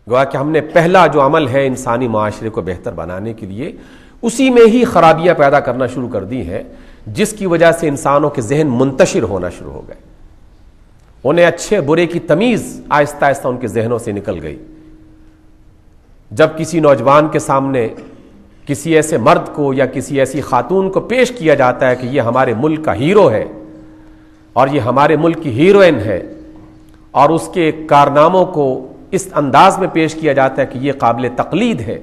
گویا کہ ہم نے پہلا جو عمل ہے انسانی معاشرے کو بہتر بنانے کے لیے اسی میں ہی خرابیاں پیدا کرنا شروع کر دی ہیں، جس کی وجہ سے انسانوں کے ذہن منتشر ہونا شروع ہو گئے، انہیں اچھے برے کی تمیز آہستہ آہستہ ان کے ذہنوں سے نکل گئی۔ جب کسی نوجوان کے سامنے کسی ایسے مرد کو یا کسی ایسی خاتون کو پیش کیا جاتا ہے کہ یہ ہمارے ملک کا ہیرو ہے اور یہ ہمارے ملک کی ہیروئن ہے، اور اس کے کارناموں کو اس انداز میں پیش کیا جاتا ہے کہ یہ قابل تقلید ہے،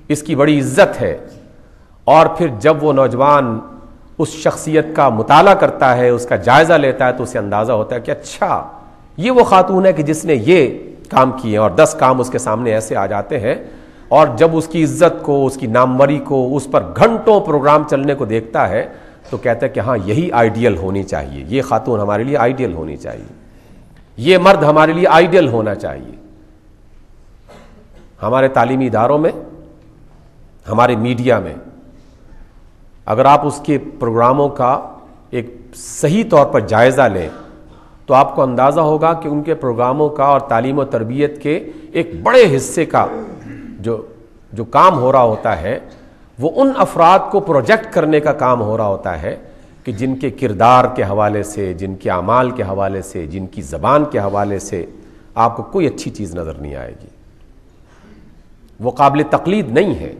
اس کی بڑی عزت ہے، اور پھر جب وہ نوجوان اس شخصیت کا مطالعہ کرتا ہے، اس کا جائزہ لیتا ہے، تو اسے اندازہ ہوتا ہے کہ اچھا یہ وہ خاتون ہے کہ جس نے یہ کام کیے، اور 10 کام اس کے سامنے ایسے آ جاتے ہیں، اور جب اس کی عزت کو، اس کی ناموری کو، اس پر گھنٹوں پروگرام چلنے کو دیکھتا ہے تو کہتا ہے کہ ہاں یہی آئیڈیل ہونی چاہیے، یہ خاتون ہمارے لیے آئیڈیل ہونی چاہیے، یہ مرد ہمارے لیے آئیڈیل ہونا چاہیے۔ ہمارے تعلیمی اداروں میں، ہمارے میڈیا میں اگر آپ اس کے پروگراموں کا ایک صحیح طور پر جائزہ لیں تو آپ کو اندازہ ہوگا کہ ان کے پروگراموں کا اور تعلیم و تربیت کے ایک بڑے حصے کا جو کام ہو رہا ہوتا ہے وہ ان افراد کو پروجیکٹ کرنے کا کام ہو رہا ہوتا ہے کہ جن کے کردار کے حوالے سے، جن کے اعمال کے حوالے سے، جن کی زبان کے حوالے سے آپ کو کوئی اچھی چیز نظر نہیں آئے گی، وہ قابل تقلید نہیں ہے۔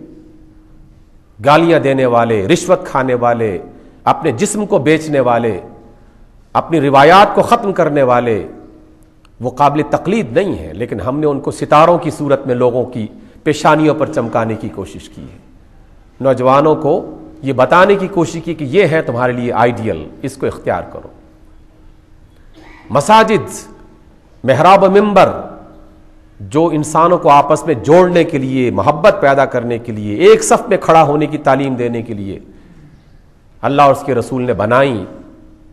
گالیاں دینے والے، رشوت کھانے والے، اپنے جسم کو بیچنے والے، اپنی روایات کو ختم کرنے والے، وہ قابل تقلید نہیں ہے، لیکن ہم نے ان کو ستاروں کی صورت میں لوگوں کی پیشانیوں پر چمکانے کی کوشش کی ہے، نوجوانوں کو یہ بتانے کی کوشش کی کہ یہ ہے تمہارے لیے آئیڈیل، اس کو اختیار کرو۔ مساجد، محراب و منبر جو انسانوں کو آپس میں جوڑنے کے لیے، محبت پیدا کرنے کے لیے، ایک صف میں کھڑا ہونے کی تعلیم دینے کے لیے اللہ اور اس کے رسول نے بنائی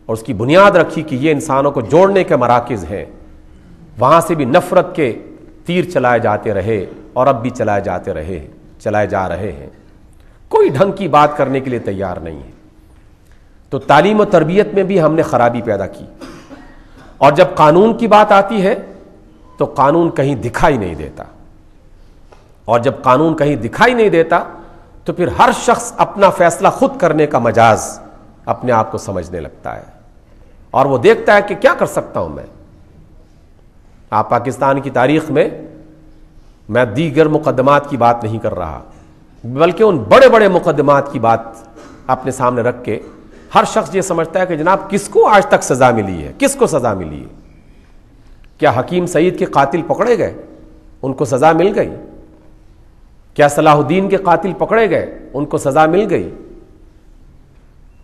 اور اس کی بنیاد رکھی کہ یہ انسانوں کو جوڑنے کے مراکز ہیں، وہاں سے بھی نفرت کے تیر چلائے جاتے رہے اور اب بھی چلائے جا رہے ہیں، کوئی ڈھنگ کی بات کرنے کے لیے تیار نہیں ہے۔ تو تعلیم و تربیت میں بھی ہم نے خرابی پیدا کی، اور جب قانون کی بات آتی ہے تو قانون کہیں دکھائی نہیں دیتا، اور جب قانون کہیں دکھائی نہیں دیتا تو پھر ہر شخص اپنا فیصلہ خود کرنے کا مجاز اپنے آپ کو سمجھنے لگتا ہے، اور وہ دیکھتا ہے کہ کیا کر سکتا ہوں میں۔ آپ پاکستان کی تاریخ میں دیگر مقدمات کی بات نہیں کر رہا، بلکہ ان بڑے بڑے مقدمات کی بات اپنے سامنے رکھ کے ہر شخص یہ سمجھتا ہے کہ جناب کس کو آج تک سزا ملی ہے، کس کو سزا ملی ہے؟ کیا حکیم سعید کے قاتل پکڑے گئے؟ ان کو سزا مل گئی؟ کیا صلاح الدین کے قاتل پکڑے گئے؟ ان کو سزا مل گئی؟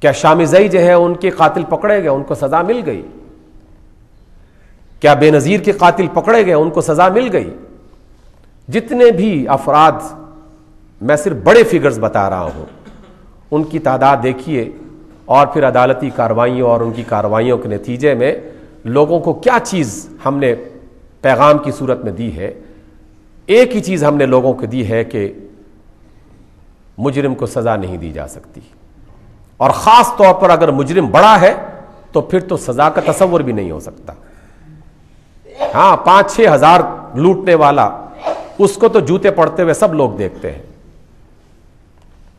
کیا شامزئی جو ہے ان کے قاتل پکڑے گئے؟ ان کو سزا مل گئی؟ کیا بے نظیر کے قاتل پکڑے گئے؟ ان کو سزا مل گئی؟ جتنے بھی افراد، میں صرف بڑے فگرز بتا رہا ہوں، ان کی تعداد دیکھیے، اور پھر عدالتی کارروائیوں اور ان کی کارروائیوں کے نتیجے میں لوگوں کو کیا چیز ہم نے پیغام کی صورت میں دی ہے۔ ایک ہی چیز ہم نے لوگوں کو دی ہے کہ مجرم کو سزا نہیں دی جا سکتی، اور خاص طور پر اگر مجرم بڑا ہے تو پھر تو سزا کا تصور بھی نہیں ہو سکتا۔ ہاں 5-6 ہزار لوٹنے والا، اس کو تو جوتے پڑتے ہوئے سب لوگ دیکھتے ہیں،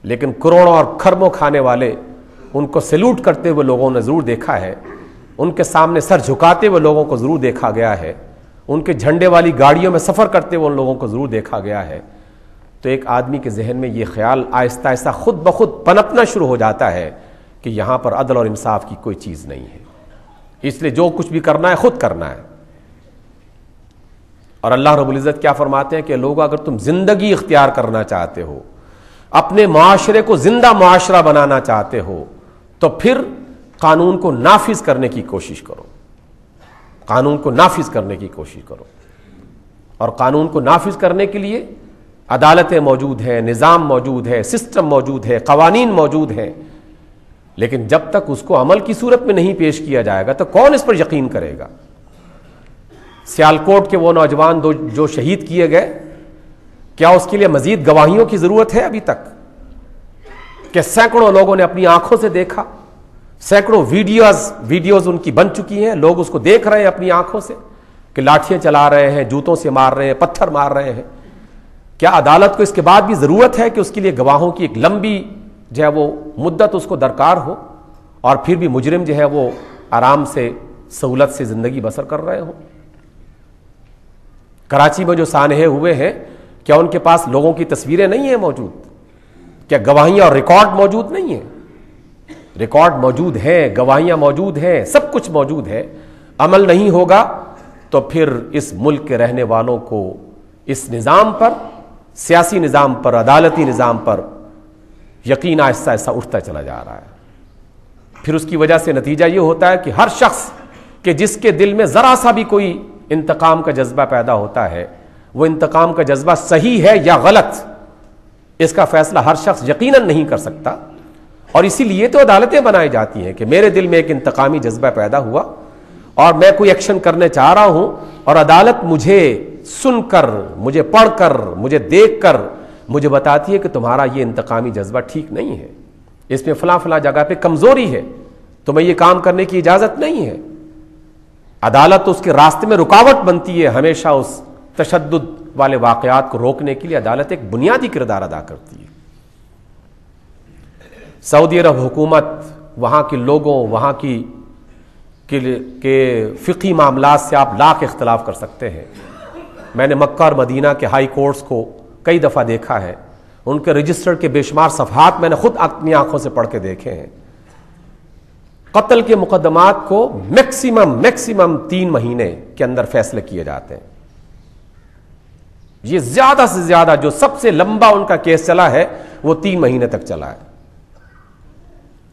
لیکن کروڑوں اور کھربوں کھانے والے، ان کو سیلوٹ کرتے ہوئے لوگوں نے ضرور دیکھا ہے، ان کے سامنے سر جھکاتے ہوئے لوگوں کو ضرور دیکھا گیا ہے، ان کے جھنڈے والی گاڑیوں میں سفر کرتے ہوئے ان لوگوں کو ضرور دیکھا گیا ہے۔ تو ایک آدمی کے ذہن میں یہ خیال آہستہ آہستہ خود بخود پنپنا شروع ہو جاتا ہے کہ یہاں پر عدل اور انصاف کی کوئی چیز نہیں ہے، اس لیے جو کچھ بھی کرنا ہے خود کرنا ہے۔ اور اللہ رب العزت کیا فرماتے ہیں کہ لوگوں اگر تم زندگی اختیار کرنا چاہتے ہو، اپنے معاشرے کو زندہ معاشرہ بنانا چاہتے ہو، تو پھر قانون کو نافذ کرنے کی کوشش کرو، قانون کو نافذ کرنے کی کوشش کرو۔ اور قانون کو نافذ کرنے کے لیے عدالتیں موجود ہیں، نظام موجود ہے، سسٹم موجود ہے، قوانین موجود ہیں، لیکن جب تک اس کو عمل کی صورت میں نہیں پیش کیا جائے گا تو کون اس پر یقین کرے گا؟ سیالکوٹ کے وہ نوجوان جو شہید کیے گئے، کیا اس کے لیے مزید گواہیوں کی ضرورت ہے ابھی تک؟ کہ سینکڑوں لوگوں نے اپنی آنکھوں سے دیکھا، سینکڑوں ویڈیوز ان کی بن چکی ہیں، لوگ اس کو دیکھ رہے ہیں اپنی آنکھوں سے، کہ لاٹھیاں چلا رہے ہیں، جوتوں سے مار رہے ہیں، پتھر مار رہے ہیں، کیا عدالت کو اس کے بعد بھی ضرورت ہے کہ اس کے لیے گواہوں کی ایک لمبی جو ہے وہ مدت اس کو درکار ہو، اور پھر بھی مجرم جو ہے وہ آرام سے سہولت سے زندگی بسر کر رہے ہوں؟ کراچی میں جو سانحے ہوئے ہیں، کیا ان کے پاس لوگوں کی تصویریں نہیں ہیں موجود؟ کیا گواہیاں اور ریکارڈ موجود نہیں ہیں؟ ریکارڈ موجود ہیں، گواہیاں موجود ہیں، سب کچھ موجود ہے۔ عمل نہیں ہوگا تو پھر اس ملک کے رہنے والوں کو اس نظام پر، سیاسی نظام پر، عدالتی نظام پر یقین آہستہ آہستہ اٹھتا چلا جا رہا ہے۔ پھر اس کی وجہ سے نتیجہ یہ ہوتا ہے کہ ہر شخص کہ جس کے دل میں ذرا سا بھی کوئی انتقام کا جذبہ پیدا ہوتا ہے، وہ انتقام کا جذبہ صحیح ہے یا غلط، اس کا فیصلہ ہر شخص یقیناً نہیں کر سکتا۔ اور اسی لیے تو عدالتیں بنائی جاتی ہیں کہ میرے دل میں ایک انتقامی جذبہ پیدا ہوا اور میں کوئی ایکشن کرنے چاہ رہا ہوں، اور عدالت مجھے سن کر، مجھے پڑھ کر، مجھے دیکھ کر مجھے بتاتی ہے کہ تمہارا یہ انتقامی جذبہ ٹھیک نہیں ہے، اس میں فلاں فلاں جگہ پہ کمزوری ہے، تمہیں یہ کام کرنے کی اجازت نہیں ہے۔ عدالت اس کے راستے میں رکاوٹ بنتی ہے، ہمیشہ اس تشدد والے واقعات کو روکنے کے لیے عدالت ایک بنیادی کردار ادا کرتی ہے۔ سعودی عرب حکومت، وہاں کے لوگوں، وہاں کی کے فقہی معاملات سے آپ لاکھ اختلاف کر سکتے ہیں۔ میں نے مکہ اور مدینہ کے ہائی کورٹس کو کئی دفعہ دیکھا ہے، ان کے رجسٹر کے بے شمار صفحات میں نے خود اپنی آنکھوں سے پڑھ کے دیکھے ہیں۔ قتل کے مقدمات کو میکسیمم 3 مہینے کے اندر فیصلے کیے جاتے ہیں۔ یہ زیادہ سے زیادہ جو سب سے لمبا ان کا کیس چلا ہے وہ 3 مہینے تک چلا ہے۔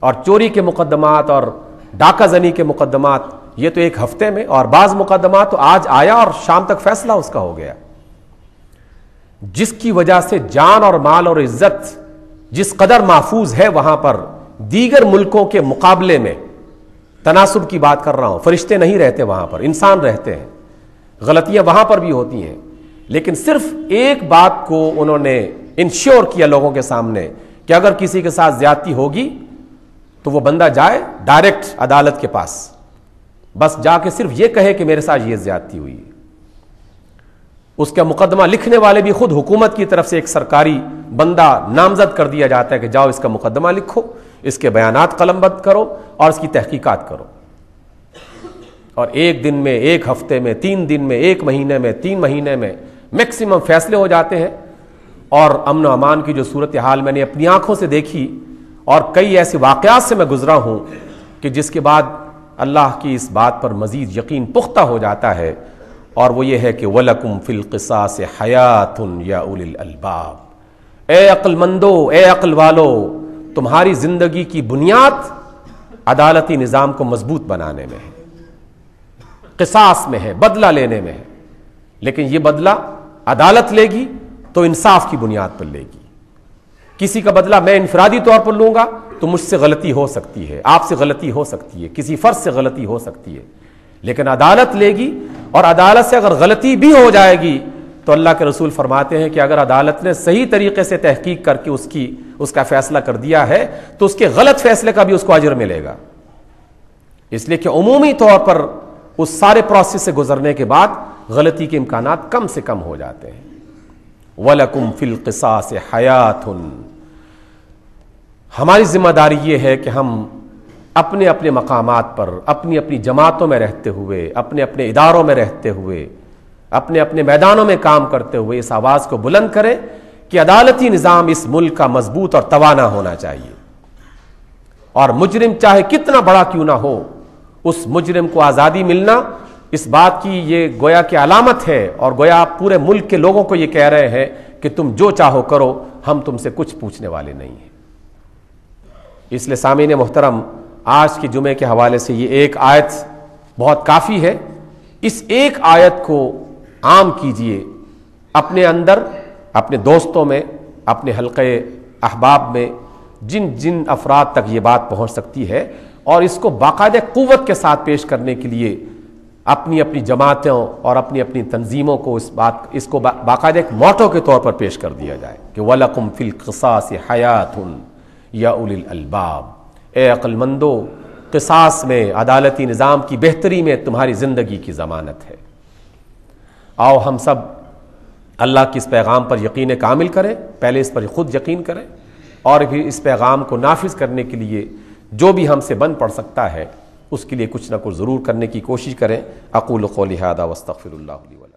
اور چوری کے مقدمات اور ڈاکہ زنی کے مقدمات یہ تو 1 ہفتے میں، اور بعض مقدمات تو آج آیا اور شام تک فیصلہ اس کا ہو گیا، جس کی وجہ سے جان اور مال اور عزت جس قدر محفوظ ہے وہاں پر، دیگر ملکوں کے مقابلے میں، تناسب کی بات کر رہا ہوں، فرشتے نہیں رہتے وہاں پر، انسان رہتے ہیں، غلطیاں وہاں پر بھی ہوتی ہیں، لیکن صرف ایک بات کو انہوں نے انشور کیا لوگوں کے سامنے کہ اگر کسی کے ساتھ زیادتی ہوگی تو وہ بندہ جائے ڈائریکٹ عدالت کے پاس، بس جا کے صرف یہ کہے کہ میرے ساتھ یہ زیادتی ہوئی ہے۔ اس کا مقدمہ لکھنے والے بھی خود حکومت کی طرف سے ایک سرکاری بندہ نامزد کر دیا جاتا ہے کہ جاؤ اس کا مقدمہ لکھو، اس کے بیانات قلم بند کرو اور اس کی تحقیقات کرو، اور 1 دن میں، 1 ہفتے میں، 3 دن میں، 1 مہینے میں، 3 مہینے میں میکسیمم فیصلے ہو جاتے ہیں۔ اور امن و امان کی جو صورتحال میں نے اپنی آنکھوں سے دیکھی، اور کئی ایسے واقعات سے میں گزرا ہوں کہ جس کے بعد اللہ کی اس بات پر مزید یقین پختہ ہو جاتا ہے، اور وہ یہ ہے کہ وَلَكُمْ فِي الْقِصَاصِ حَيَاةٌ يَا أُولِي الْأَلْبَابِ، اے عقل مندو، اے عقل والو، تمہاری زندگی کی بنیاد عدالتی نظام کو مضبوط بنانے میں ہے، قصاص میں ہے، بدلہ لینے میں ہے، لیکن یہ بدلہ عدالت لے گی تو انصاف کی بنیاد پر لے گی۔ کسی کا بدلہ میں انفرادی طور پر لوں گا تو مجھ سے غلطی ہو سکتی ہے، آپ سے غلطی ہو سکتی ہے، کسی فرد سے غلطی ہو سکتی ہے، لیکن عدالت لے گی، اور عدالت سے اگر غلطی بھی ہو جائے گی تو اللہ کے رسول فرماتے ہیں کہ اگر عدالت نے صحیح طریقے سے تحقیق کر کے اس کا فیصلہ کر دیا ہے تو اس کے غلط فیصلے کا بھی اس کو اجر ملے گا، اس لیے کہ عمومی طور پر اس سارے پروسیس سے گزرنے کے بعد غلطی کے امکانات کم سے کم ہو جاتے ہیں۔ وَلَكُمْ فِي الْقِصَاصِ حَيَاةٌ، ہماری ذمہ داری یہ ہے کہ ہم اپنے اپنے مقامات پر، اپنی اپنی جماعتوں میں رہتے ہوئے، اپنے اپنے اداروں میں رہتے ہوئے، اپنے اپنے میدانوں میں کام کرتے ہوئے اس آواز کو بلند کریں کہ عدالتی نظام اس ملک کا مضبوط اور توانا ہونا چاہیے، اور مجرم چاہے کتنا بڑا کیوں نہ ہو، اس مجرم کو آزادی ملنا اس بات کی یہ گویا کہ علامت ہے، اور گویا آپ پورے ملک کے لوگوں کو یہ کہہ رہے ہیں کہ تم جو چاہو کرو، ہم تم سے کچھ پوچھنے والے نہیں ہیں۔ اس لیے سامعین محترم، آج کے جمعے کے حوالے سے یہ ایک آیت بہت کافی ہے، اس ایک آیت کو عام کیجئے اپنے اندر، اپنے دوستوں میں، اپنے حلقے احباب میں، جن جن افراد تک یہ بات پہنچ سکتی ہے، اور اس کو باقاعدہ قوت کے ساتھ پیش کرنے کے لیے اپنی اپنی جماعتوں اور اپنی اپنی تنظیموں کو اس کو باقاعدہ ایک موٹو کے طور پر پیش کر دیا جائے کہ وَلَكُمْ فِي الْقِصَاصِ حَيَاةٌ یا اولی الالباب، اے عقل مندو، قصاص میں، عدالتی نظام کی بہتری میں تمہاری زندگی کی ضمانت ہے۔ آؤ ہم سب اللہ کی اس پیغام پر یقین کامل کریں، پہلے اس پر خود یقین کریں اور پھر اس پیغام کو نافذ کرنے کے لیے جو بھی ہم سے بن پڑ سکتا ہے اس کے لیے کچھ نہ کچھ ضرور کرنے کی کوشش کریں۔ اقول قولی ھذا واستغفر اللہ لی ولکم۔